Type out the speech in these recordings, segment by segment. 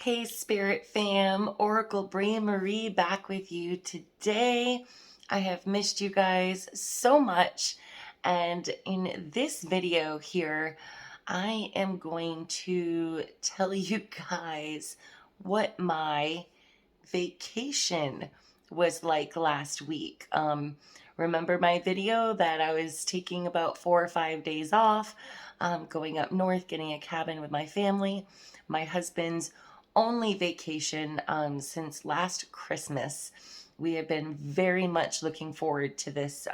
Hey, Spirit Fam, Oracle Bria Marie back with you today. I have missed you guys so much, and in this video here, I am going to tell you guys what my vacation was like last week. Remember my video that I was taking about 4 or 5 days off, going up north, getting a cabin with my family. My husband's only vacation since last Christmas. We have been very much looking forward to this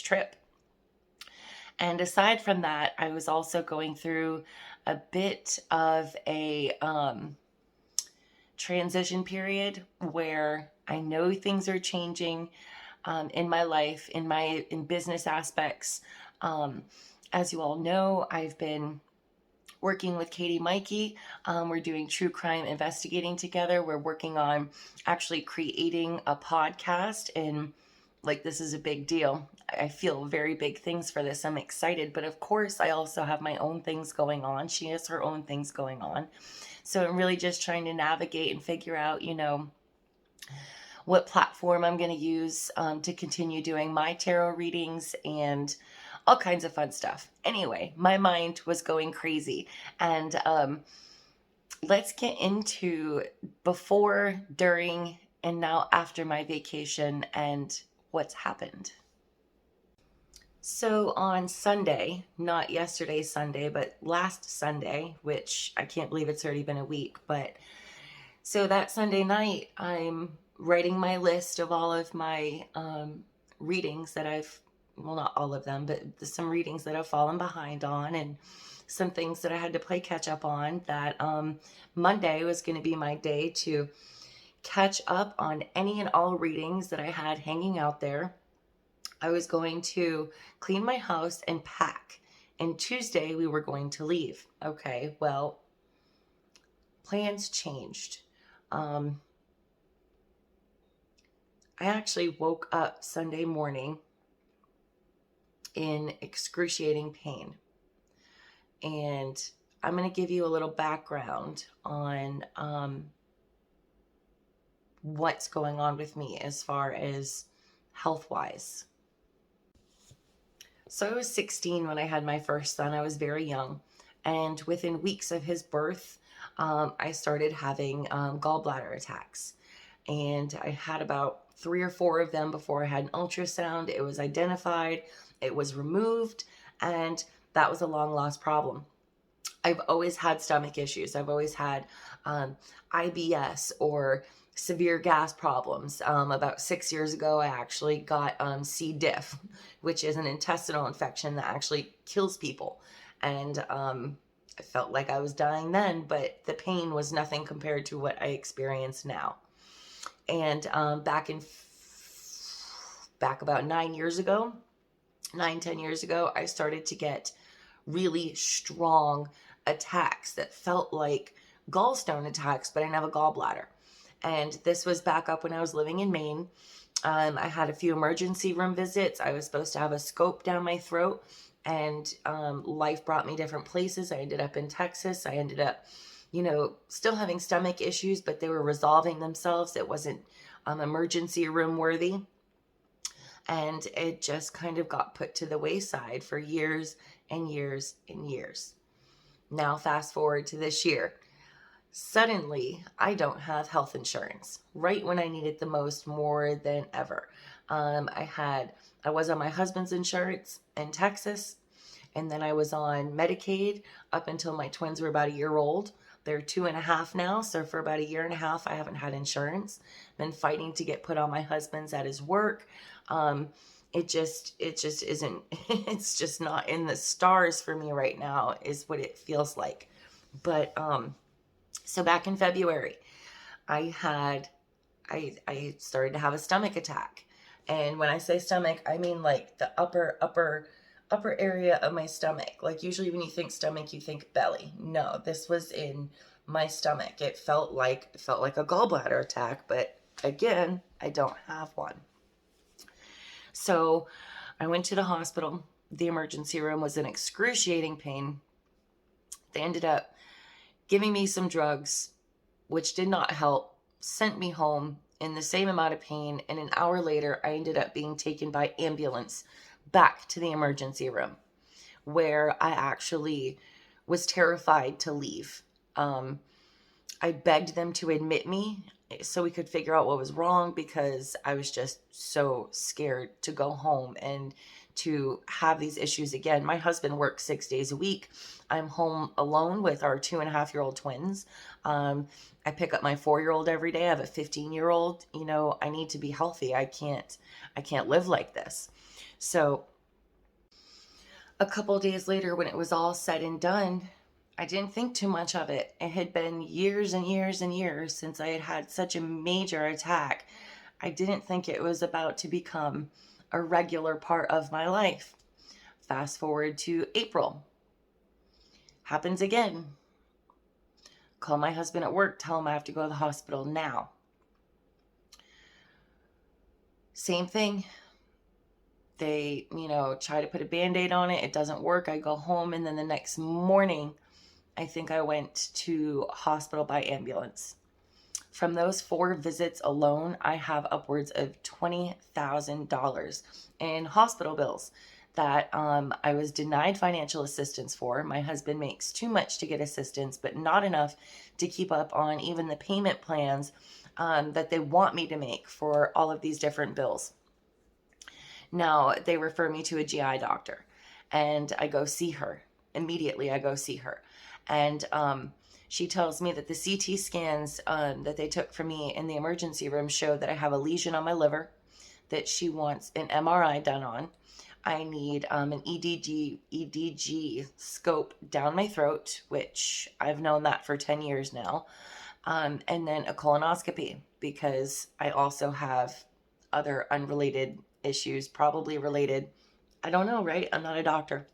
trip. And aside from that, I was also going through a bit of a transition period where I know things are changing in my life, in business aspects. As you all know, I've been working with Katie Mikey. We're doing true crime investigating together. We're working on actually creating a podcast, and like this is a big deal. I feel very big things for this. I'm excited, but of course I also have my own things going on. She has her own things going on. So I'm really just trying to navigate and figure out, what platform I'm going to use to continue doing my tarot readings and all kinds of fun stuff. Anyway, my mind was going crazy. And let's get into before, during, and now after my vacation and what's happened. So on Sunday, not yesterday Sunday, but last Sunday, which I can't believe it's already been a week, but so that Sunday night, I'm writing my list of all of my readings that well, not all of them, but some readings that I've fallen behind on, and some things that I had to play catch up on. That Monday was going to be my day to catch up on any and all readings that I had hanging out there. I was going to clean my house and pack. And Tuesday, we were going to leave. Okay, well, plans changed. I actually woke up Sunday morning in excruciating pain. And I'm going to give you a little background on what's going on with me as far as health-wise. So I was 16 when I had my first son. I was very young. And within weeks of his birth, I started having gallbladder attacks. And I had about 3 or 4 of them before I had an ultrasound. It was identified, it was removed, and that was a long lost problem. I've always had stomach issues. I've always had IBS or severe gas problems. About 6 years ago, I actually got C. diff, which is an intestinal infection that actually kills people. And I felt like I was dying then, but the pain was nothing compared to what I experience now. And back about 9 years ago, 10 years ago, I started to get really strong attacks that felt like gallstone attacks, but I didn't have a gallbladder. And this was back up when I was living in Maine. I had a few emergency room visits. I was supposed to have a scope down my throat, and life brought me different places. I ended up in Texas. I ended up, still having stomach issues, but they were resolving themselves. It wasn't emergency room worthy. And it just kind of got put to the wayside for years and years and years. Now, fast forward to this year. Suddenly, I don't have health insurance right when I need it the most, more than ever. I was on my husband's insurance in Texas, and then I was on Medicaid up until my twins were about a year old. They're 2.5 now, so for about a year and a half, I haven't had insurance. Been fighting to get put on my husband's at his work. It just isn't, it's just not in the stars for me right now, is what it feels like. But, so back in February, I started to have a stomach attack. And when I say stomach, I mean like the upper area of my stomach. Like usually when you think stomach, you think belly. No, this was in my stomach. It felt like a gallbladder attack, but again, I don't have one. So I went to the hospital. The emergency room was in excruciating pain. They ended up giving me some drugs, which did not help, sent me home in the same amount of pain. And an hour later, I ended up being taken by ambulance back to the emergency room, where I actually was terrified to leave. I begged them to admit me so we could figure out what was wrong, because I was just so scared to go home and to have these issues again. My husband works 6 days a week. I'm home alone with our 2.5-year-old twins. I pick up my 4-year-old every day. I have a 15-year-old. I need to be healthy. I can't live like this. So a couple of days later, when it was all said and done, I didn't think too much of it. It had been years and years and years since I had had such a major attack. I didn't think it was about to become a regular part of my life. Fast forward to April. Happens again. Call my husband at work, tell him I have to go to the hospital now. Same thing. They, try to put a Band-Aid on it. It doesn't work. I go home, and then the next morning, I think I went to hospital by ambulance. From those 4 visits alone, I have upwards of $20,000 in hospital bills that I was denied financial assistance for. My husband makes too much to get assistance, but not enough to keep up on even the payment plans that they want me to make for all of these different bills. Now, they refer me to a GI doctor, and I go see her. Immediately, I go see her. And she tells me that the CT scans that they took for me in the emergency room showed that I have a lesion on my liver that she wants an MRI done on. I need an EDG scope down my throat, which I've known that for 10 years now. And then a colonoscopy, because I also have other unrelated issues, probably related. I don't know, right? I'm not a doctor.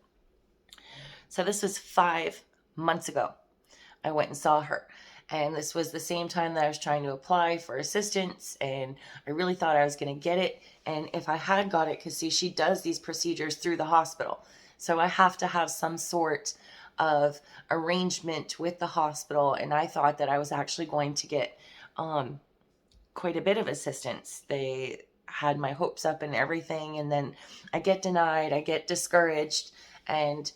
So this was 5 months ago. I went and saw her. And this was the same time that I was trying to apply for assistance, and I really thought I was going to get it. And if I had got it, because see, she does these procedures through the hospital. So I have to have some sort of arrangement with the hospital. And I thought that I was actually going to get quite a bit of assistance. They had my hopes up and everything. And then I get denied, I get discouraged, and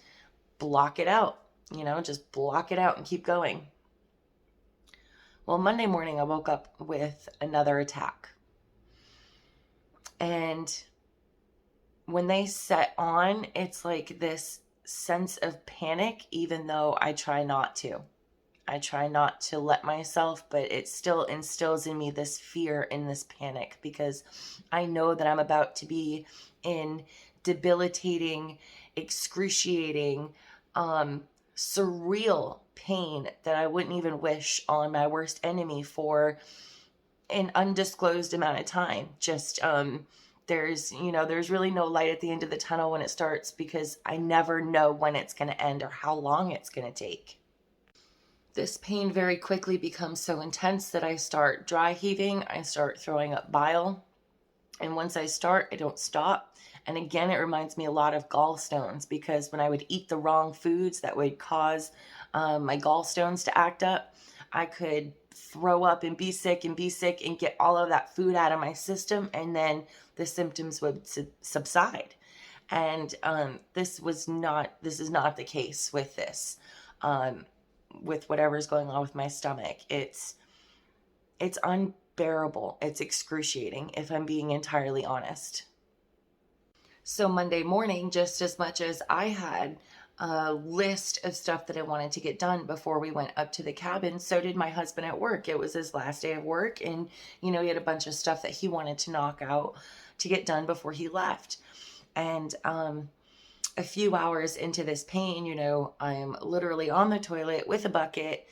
block it out. Just block it out and keep going. Well, Monday morning, I woke up with another attack. And when they set on, it's like this sense of panic, even though I try not to. I try not to let myself, but it still instills in me this fear and this panic, because I know that I'm about to be in debilitating, excruciating, surreal pain that I wouldn't even wish on my worst enemy for an undisclosed amount of time. Just there's really no light at the end of the tunnel when it starts, because I never know when it's going to end or how long it's going to take. This pain very quickly becomes so intense that I start dry heaving, I start throwing up bile, and once I start, I don't stop. And again, it reminds me a lot of gallstones, because when I would eat the wrong foods that would cause my gallstones to act up, I could throw up and be sick and get all of that food out of my system, and then the symptoms would subside. And this is not the case with this, with whatever's going on with my stomach. It's unbearable. It's excruciating, if I'm being entirely honest. So Monday morning, just as much as I had a list of stuff that I wanted to get done before we went up to the cabin, so did my husband at work. It was his last day of work, and he had a bunch of stuff that he wanted to knock out to get done before he left. And a few hours into this pain, I'm literally on the toilet with a bucket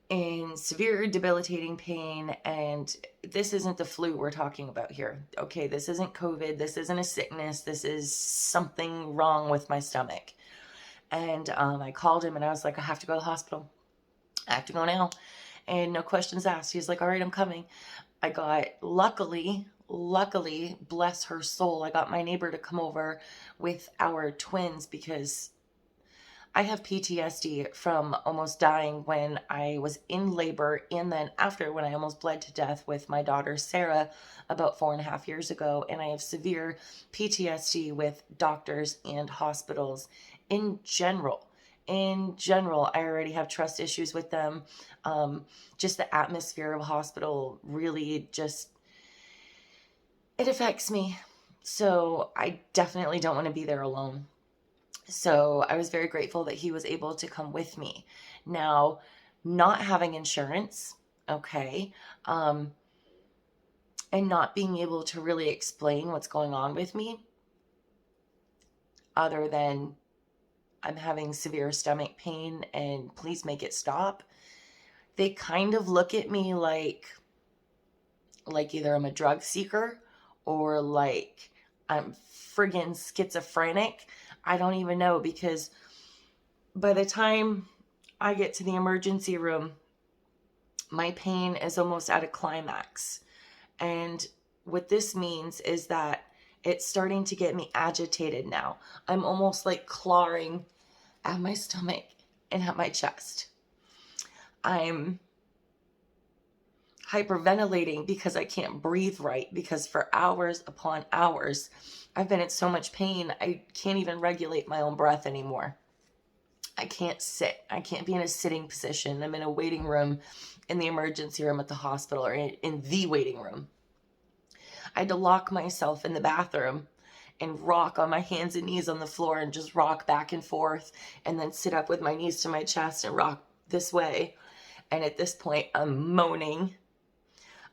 in severe debilitating pain. And this isn't the flu we're talking about here. Okay, this isn't COVID. This isn't a sickness. This is something wrong with my stomach. And I called him and I was like, I have to go to the hospital. I have to go now. And no questions asked. He's like, all right, I'm coming. I got, luckily, bless her soul, I got my neighbor to come over with our twins, because I have PTSD from almost dying when I was in labor, and then after, when I almost bled to death with my daughter Sarah about 4.5 years ago. And I have severe PTSD with doctors and hospitals in general. In general, I already have trust issues with them. Just the atmosphere of a hospital really just, it affects me. So I definitely don't want to be there alone. So I was very grateful that he was able to come with me. Now, not having insurance, okay, and not being able to really explain what's going on with me, other than I'm having severe stomach pain and please make it stop. They kind of look at me like either I'm a drug seeker or like I'm friggin' schizophrenic. I don't even know, because by the time I get to the emergency room, my pain is almost at a climax. And what this means is that it's starting to get me agitated now. I'm almost like clawing at my stomach and at my chest. I'm hyperventilating because I can't breathe right, because for hours upon hours, I've been in so much pain, I can't even regulate my own breath anymore. I can't sit. I can't be in a sitting position. I'm in a waiting room in the emergency room at the hospital, or in the waiting room. I had to lock myself in the bathroom and rock on my hands and knees on the floor and just rock back and forth, and then sit up with my knees to my chest and rock this way. And at this point, I'm moaning.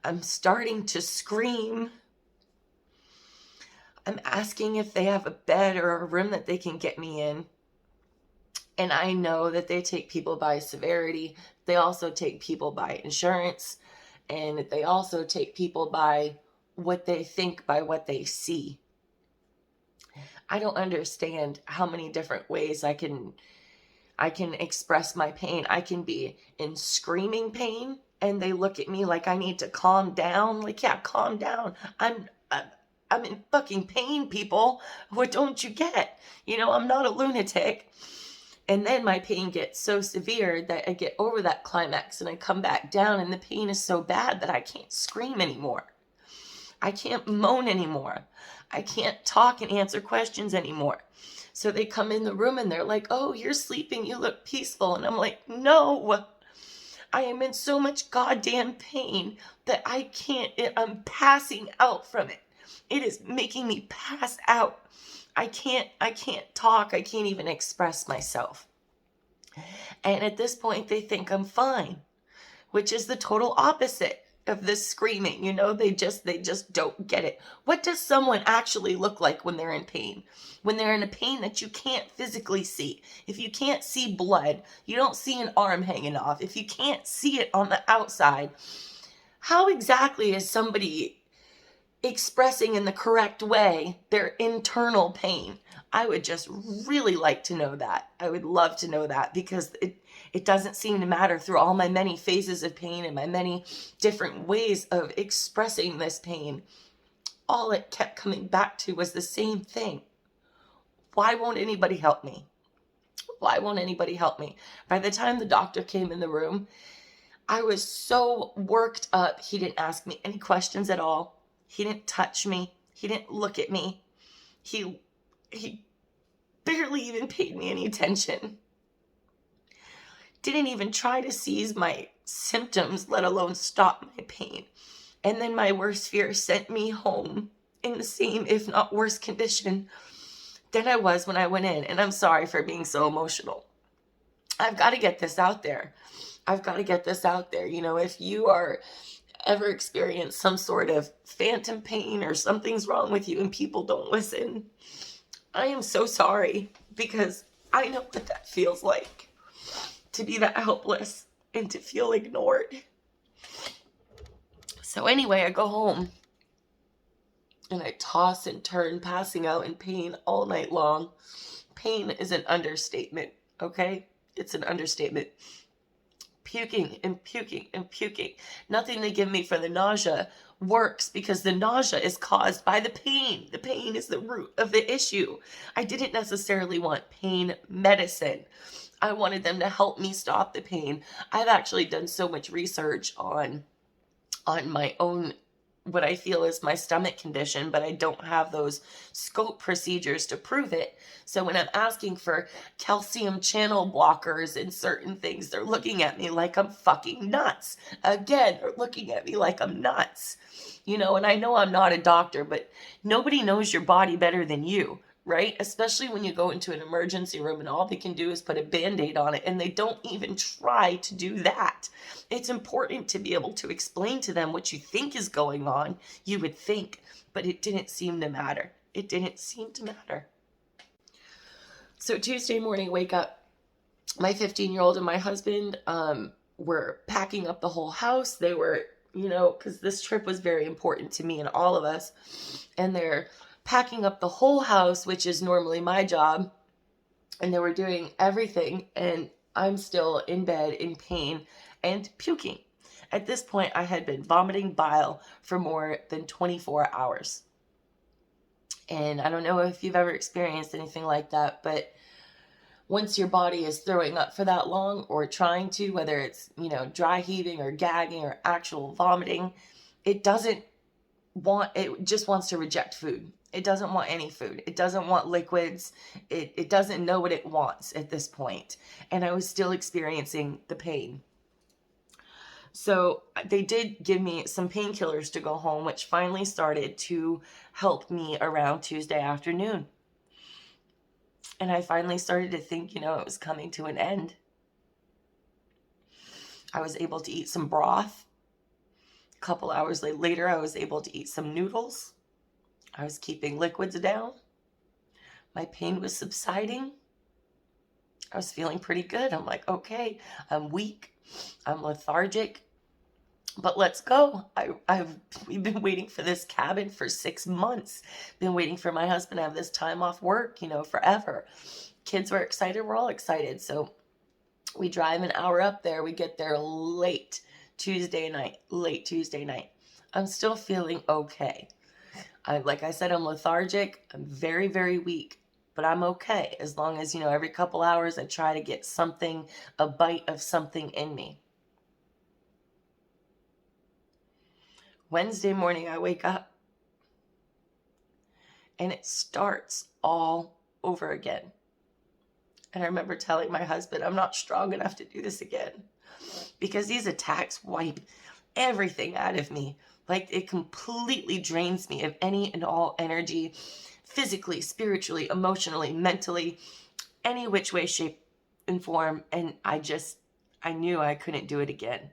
I'm starting to scream. I'm asking if they have a bed or a room that they can get me in. And I know that they take people by severity. They also take people by insurance. And they also take people by what they think, by what they see. I don't understand how many different ways I can express my pain. I can be in screaming pain, and they look at me like I need to calm down. Like, yeah, calm down. I'm in fucking pain, people. What don't you get? I'm not a lunatic. And then my pain gets so severe that I get over that climax and I come back down, and the pain is so bad that I can't scream anymore. I can't moan anymore. I can't talk and answer questions anymore. So they come in the room and they're like, "Oh, you're sleeping. You look peaceful." And I'm like, "No, I am in so much goddamn pain that I'm passing out from it. It is making me pass out. I can't talk. I can't even express myself." And at this point, they think I'm fine, which is the total opposite of this screaming. They just don't get it. What does someone actually look like when they're in pain? When they're in a pain that you can't physically see. If you can't see blood, you don't see an arm hanging off. If you can't see it on the outside, how exactly is somebody expressing in the correct way their internal pain? I would just really like to know that. I would love to know that, because it doesn't seem to matter through all my many phases of pain and my many different ways of expressing this pain. All it kept coming back to was the same thing. Why won't anybody help me? Why won't anybody help me? By the time the doctor came in the room, I was so worked up. He didn't ask me any questions at all. He didn't touch me. He didn't look at me. He barely even paid me any attention. Didn't even try to seize my symptoms, let alone stop my pain. And then my worst fear sent me home in the same, if not worse, condition than I was when I went in. And I'm sorry for being so emotional. I've got to get this out there. If you are ever experience some sort of phantom pain or something's wrong with you and people don't listen, I am so sorry, because I know what that feels like, to be that helpless and to feel ignored. So anyway, I go home and I toss and turn, passing out in pain all night long. Pain is an understatement, okay? It's an understatement. puking and puking and puking. Nothing they give me for the nausea works because the nausea is caused by the pain. The pain is the root of the issue. I didn't necessarily want pain medicine. I wanted them to help me stop the pain. I've actually done so much research on my own, what I feel is my stomach condition, but I don't have those scope procedures to prove it. So when I'm asking for calcium channel blockers and certain things, they're looking at me like I'm fucking nuts. Again, they're looking at me like I'm nuts. And I know I'm not a doctor, but nobody knows your body better than you, right? Especially when you go into an emergency room and all they can do is put a Band-Aid on it, and they don't even try to do that. It's important to be able to explain to them what you think is going on, you would think, but it didn't seem to matter. It didn't seem to matter. So Tuesday morning, wake up. My 15-year-old and my husband were packing up the whole house. They were, because this trip was very important to me and all of us, and they're packing up the whole house, which is normally my job, and they were doing everything, and I'm still in bed in pain and puking. At this point, I had been vomiting bile for more than 24 hours. And I don't know if you've ever experienced anything like that, but once your body is throwing up for that long or trying to, whether it's, dry heaving or gagging or actual vomiting, it just wants to reject food. It doesn't want any food. It doesn't want liquids. It doesn't know what it wants at this point. And I was still experiencing the pain. So they did give me some painkillers to go home, which finally started to help me around Tuesday afternoon. And I finally started to think, it was coming to an end. I was able to eat some broth. A couple hours later, I was able to eat some noodles. I was keeping liquids down. My pain was subsiding. I was feeling pretty good. I'm like, okay, I'm weak. I'm lethargic. But let's go. We've been waiting for this cabin for 6 months. Been waiting for my husband to have this time off work, forever. Kids were excited. We're all excited. So we drive an hour up there. We get there late Tuesday night. I'm still feeling okay. Like I said, I'm lethargic. I'm very, very weak. But I'm okay as long as, every couple hours I try to get something, a bite of something in me. Wednesday morning, I wake up and it starts all over again. And I remember telling my husband, I'm not strong enough to do this again because these attacks wipe everything out of me. Like it completely drains me of any and all energy, physically, spiritually, emotionally, mentally, any which way, shape, and form. And I knew I couldn't do it again.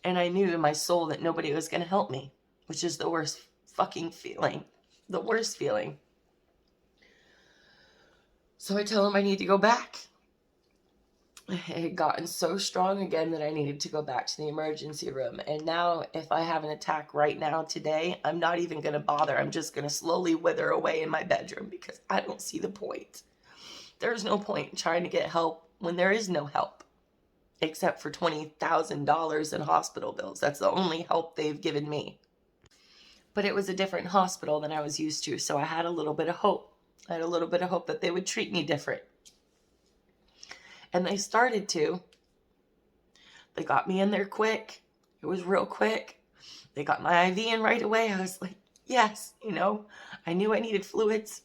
And I knew in my soul that nobody was going to help me, which is the worst fucking feeling. The worst feeling. So I tell him I need to go back. It had gotten so strong again that I needed to go back to the emergency room. And now if I have an attack right now today, I'm not even going to bother. I'm just going to slowly wither away in my bedroom because I don't see the point. There's no point in trying to get help when there is no help. Except for $20,000 in hospital bills. That's the only help they've given me. But it was a different hospital than I was used to, so I had a little bit of hope. I had a little bit of hope that they would treat me different. And they started to. They got me in there quick. It was real quick. They got my IV in right away. I was like, yes, I knew I needed fluids.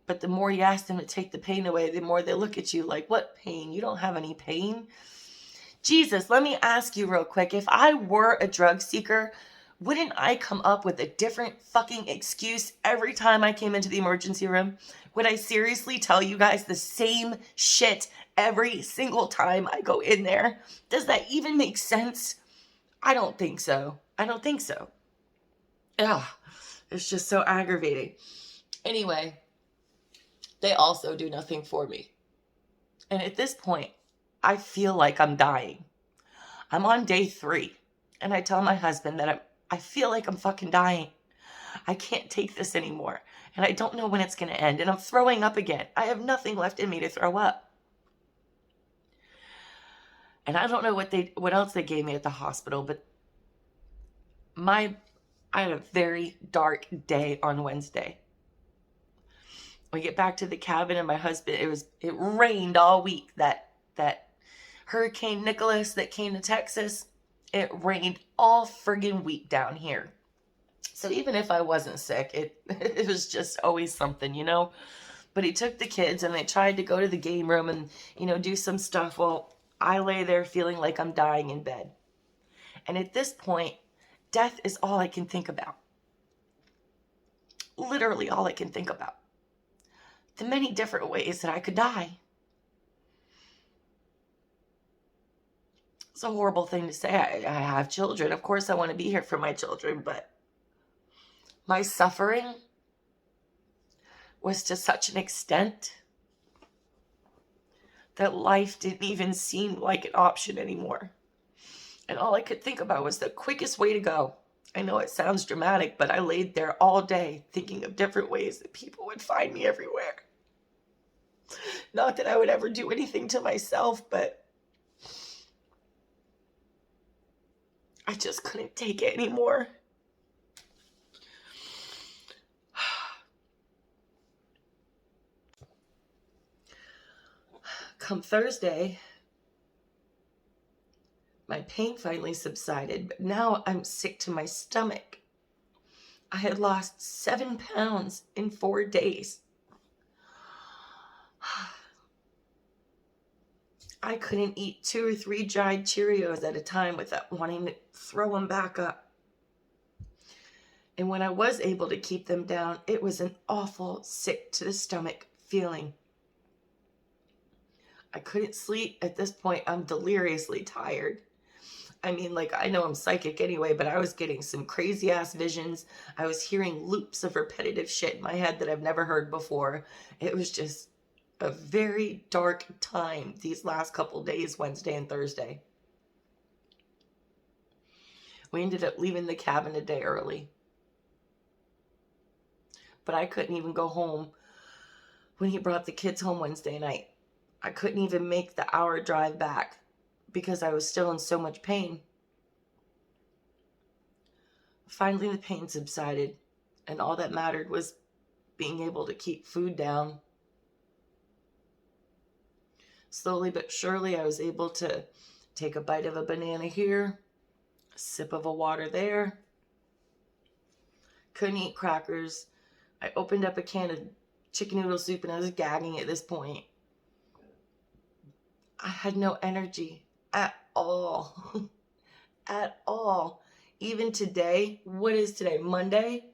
But the more you ask them to take the pain away, the more they look at you like, what pain? You don't have any pain? Jesus, let me ask you real quick. If I were a drug seeker, wouldn't I come up with a different fucking excuse every time I came into the emergency room? Would I seriously tell you guys the same shit every single time I go in there? Does that even make sense? I don't think so. Ugh, it's just so aggravating. Anyway. They also do nothing for me. And at this point, I feel like I'm dying. I'm on day 3. And I tell my husband that I feel like I'm fucking dying. I can't take this anymore. And I don't know when it's going to end. And I'm throwing up again. I have nothing left in me to throw up. And I don't know what else they gave me at the hospital, but I had a very dark day on Wednesday. We get back to the cabin, and my husband, it rained all week. That Hurricane Nicholas that came to Texas, it rained all friggin' week down here. So even if I wasn't sick, it was just always something, you know? But he took the kids and they tried to go to the game room and, do some stuff. Well, I lay there feeling like I'm dying in bed. And at this point, death is all I can think about. Literally all I can think about. The many different ways that I could die. It's a horrible thing to say. I have children. Of course I want to be here for my children, but my suffering was to such an extent that life didn't even seem like an option anymore. And all I could think about was the quickest way to go. I know it sounds dramatic, but I laid there all day thinking of different ways that people would find me everywhere. Not that I would ever do anything to myself, but I just couldn't take it anymore. Come Thursday, my pain finally subsided, but now I'm sick to my stomach. I had lost 7 pounds in 4 days. I couldn't eat 2 or 3 dried Cheerios at a time without wanting to throw them back up. And when I was able to keep them down, it was an awful sick to the stomach feeling. I couldn't sleep. At this point, I'm deliriously tired. I mean, I know I'm psychic anyway, but I was getting some crazy ass visions. I was hearing loops of repetitive shit in my head that I've never heard before. It was just a very dark time these last couple days, Wednesday and Thursday. We ended up leaving the cabin a day early. But I couldn't even go home when he brought the kids home Wednesday night. I couldn't even make the hour drive back because I was still in so much pain. Finally, the pain subsided, and all that mattered was being able to keep food down. Slowly but surely, I was able to take a bite of a banana here, a sip of a water there. Couldn't eat crackers. I opened up a can of chicken noodle soup and I was gagging at this point. I had no energy at all. At all. Even today, what is today? Monday?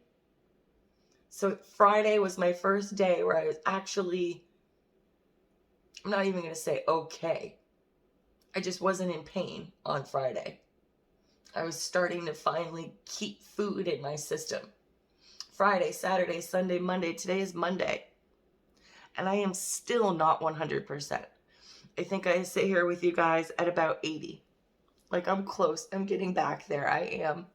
So Friday was my first day where I was actually, I'm not even going to say okay. I just wasn't in pain on Friday. I was starting to finally keep food in my system. Friday, Saturday, Sunday, Monday. Today is Monday. And I am still not 100%. I think I sit here with you guys at about 80. I'm close. I'm getting back there. I am.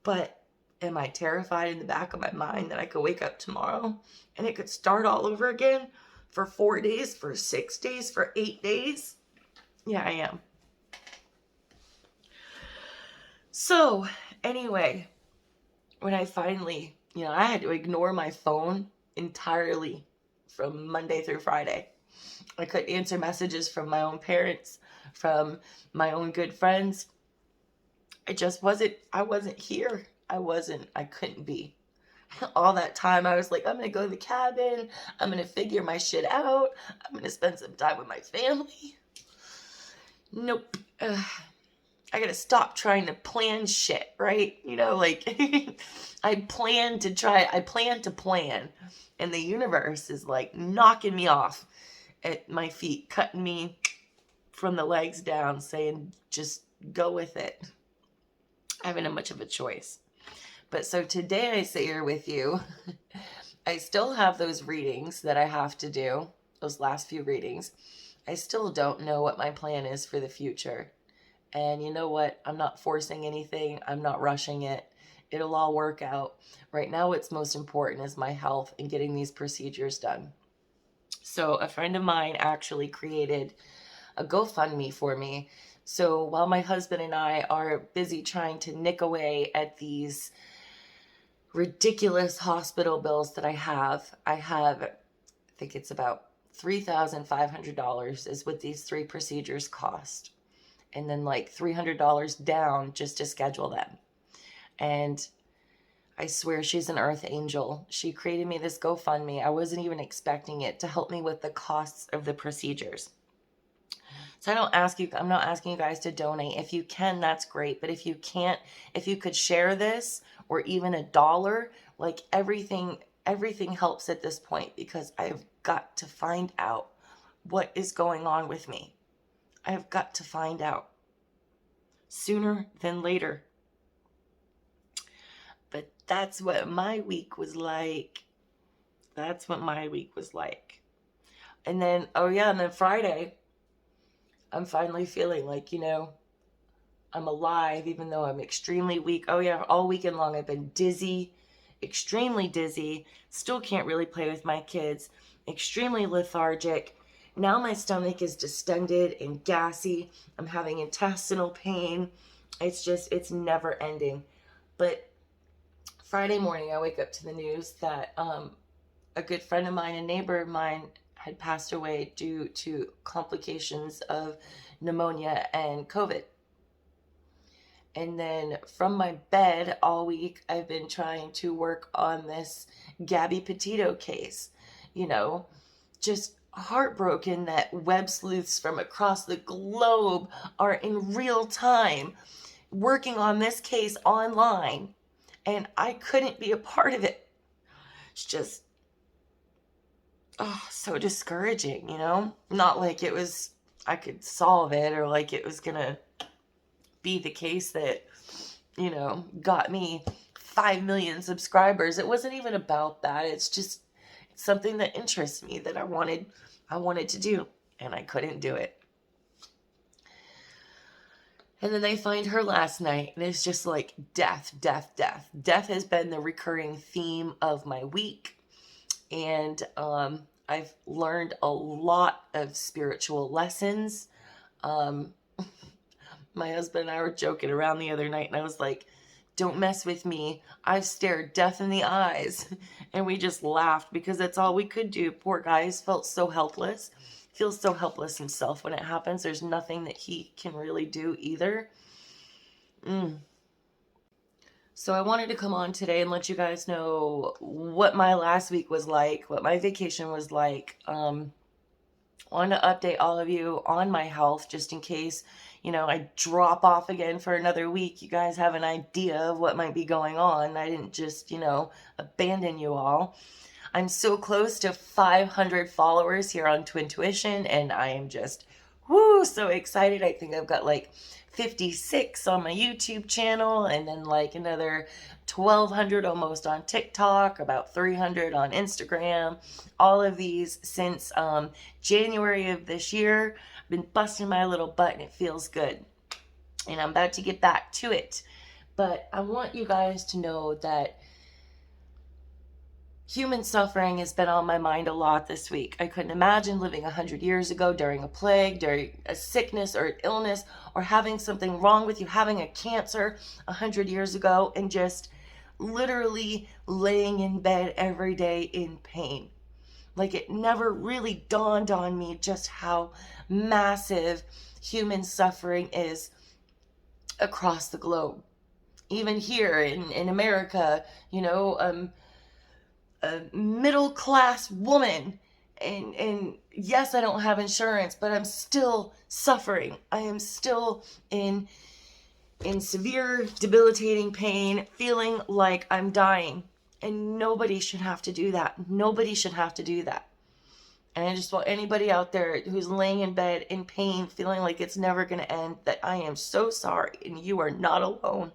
But am I terrified in the back of my mind that I could wake up tomorrow and it could start all over again for 4 days, for 6 days, for 8 days? Yeah, I am. So, anyway, when I finally, I had to ignore my phone entirely from Monday through Friday. I couldn't answer messages from my own parents, from my own good friends. I wasn't here. I couldn't be. All that time I was like, I'm going to go to the cabin. I'm going to figure my shit out. I'm going to spend some time with my family. Nope. I got to stop trying to plan shit, right? I plan to plan. And the universe is knocking me off at my feet, cutting me from the legs down, saying, just go with it. I haven't had much of a choice. But so today I sit here with you. I still have those readings that I have to do, those last few readings. I still don't know what my plan is for the future. And you know what? I'm not forcing anything. I'm not rushing it. It'll all work out. Right now, what's most important is my health and getting these procedures done. So a friend of mine actually created a GoFundMe for me. So while my husband and I are busy trying to nick away at these ridiculous hospital bills that I think it's about $3,500 is what these 3 procedures cost. And then like $300 down just to schedule them. And I swear she's an earth angel. She created me this GoFundMe. I wasn't even expecting it to help me with the costs of the procedures. So I'm not asking you guys to donate. If you can, that's great. But if you can't, if you could share this or even $1, like everything helps at this point, because I've got to find out what is going on with me. I've got to find out sooner than later. But that's what my week was like. And then, and then Friday, I'm finally feeling like, I'm alive, even though I'm extremely weak. All weekend long I've been dizzy, extremely dizzy, still can't really play with my kids, extremely lethargic. Now my stomach is distended and gassy. I'm having intestinal pain. It's never ending. But Friday morning, I wake up to the news that a good friend of mine, a neighbor of mine, had passed away due to complications of pneumonia and COVID. And then from my bed all week, I've been trying to work on this Gabby Petito case. Just heartbroken that web sleuths from across the globe are in real time working on this case online, and I couldn't be a part of it. It's just so discouraging, not like I could solve it, or like it was gonna be the case that got me 5 million subscribers. It wasn't even about that. It's something that interests me, that I wanted to do, and I couldn't do it. And then they find her last night, and it's just like death. Death has been the recurring theme of my week. And I've learned a lot of spiritual lessons. My husband and I were joking around the other night, and I was like, don't mess with me. I've stared death in the eyes. And we just laughed, because that's all we could do. Poor guy, he's felt so helpless. Feels so helpless himself when it happens. There's nothing that he can really do either. So I wanted to come on today and let you guys know what my last week was like, what my vacation was like. Wanted to update all of you on my health, just in case, I drop off again for another week. You guys have an idea of what might be going on. I didn't just, abandon you all. I'm so close to 500 followers here on Twintuition, and I am just, so excited. I think I've got like 56 on my YouTube channel, and then like another 1,200 almost on TikTok, about 300 on Instagram. All of these since January of this year. I've been busting my little butt, and it feels good. And I'm about to get back to it. But I want you guys to know that human suffering has been on my mind a lot this week. I couldn't imagine living 100 years ago during a plague, during a sickness or an illness, or having something wrong with you, having a cancer 100 years ago, and just literally laying in bed every day in pain. Like, it never really dawned on me just how massive human suffering is across the globe. Even here in America, a middle-class woman, and yes, I don't have insurance, but I'm still suffering. I am still in severe, debilitating pain, feeling like I'm dying, and nobody should have to do that. And I just want anybody out there who's laying in bed in pain, feeling like it's never going to end, that I am so sorry, and you are not alone.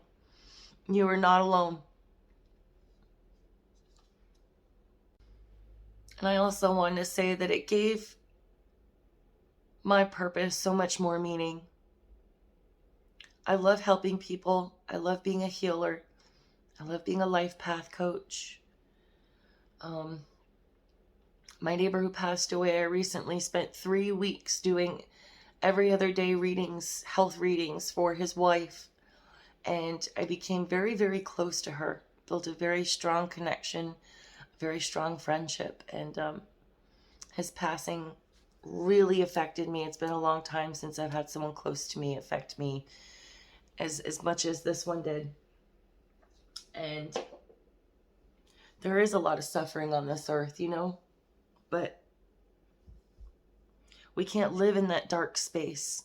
You are not alone. And I also wanted to say that it gave my purpose so much more meaning. I love helping people. I love being a healer. I love being a life path coach. My neighbor who passed away, I recently spent 3 weeks doing every other day readings, health readings for his wife. And I became very, very close to her, built a very strong connection, very strong friendship. And his passing really affected me. It's been a long time since I've had someone close to me affect me as much as this one did. And there is a lot of suffering on this earth, you know, but we can't live in that dark space.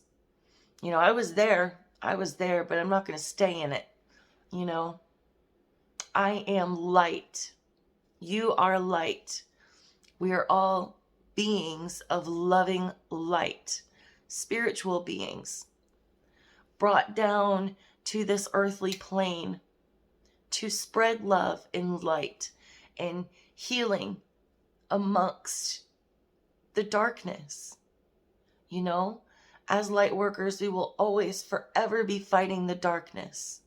You know, I was there, but I'm not going to stay in it. You know, I am light. You are light. We are all beings of loving light, spiritual beings, brought down to this earthly plane to spread love and light and healing amongst the darkness. You know, as light workers, we will always forever be fighting the darkness.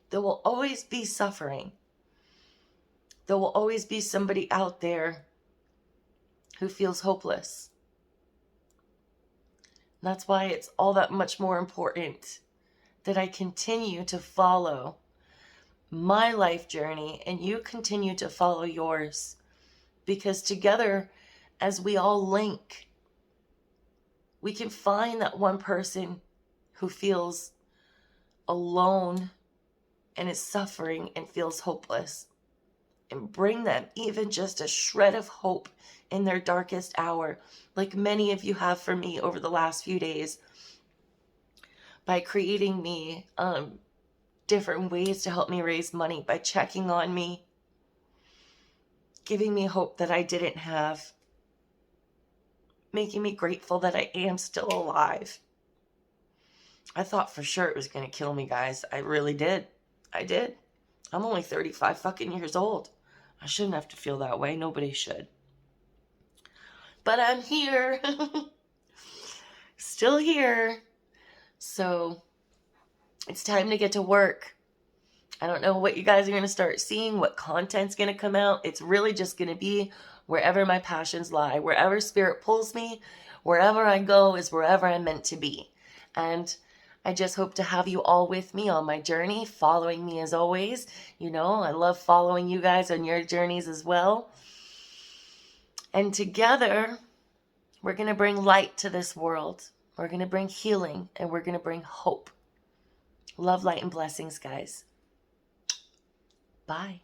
There will always be suffering. There will always be somebody out there who feels hopeless. That's why it's all that much more important that I continue to follow my life journey and you continue to follow yours. Because together, as we all link, we can find that one person who feels alone and is suffering and feels hopeless, and bring them even just a shred of hope in their darkest hour, like many of you have for me over the last few days, by creating me different ways to help me raise money, by checking on me, giving me hope that I didn't have, making me grateful that I am still alive. I thought for sure it was going to kill me, guys. I really did. I did. I'm only 35 fucking years old. I shouldn't have to feel that way. Nobody should. But I'm here. Still here. So it's time to get to work. I don't know what you guys are going to start seeing, what content's going to come out. It's really just going to be wherever my passions lie. Wherever spirit pulls me, wherever I go is wherever I'm meant to be. And I just hope to have you all with me on my journey, following me as always. You know, I love following you guys on your journeys as well. And together, we're going to bring light to this world. We're going to bring healing, and we're going to bring hope. Love, light, and blessings, guys. Bye.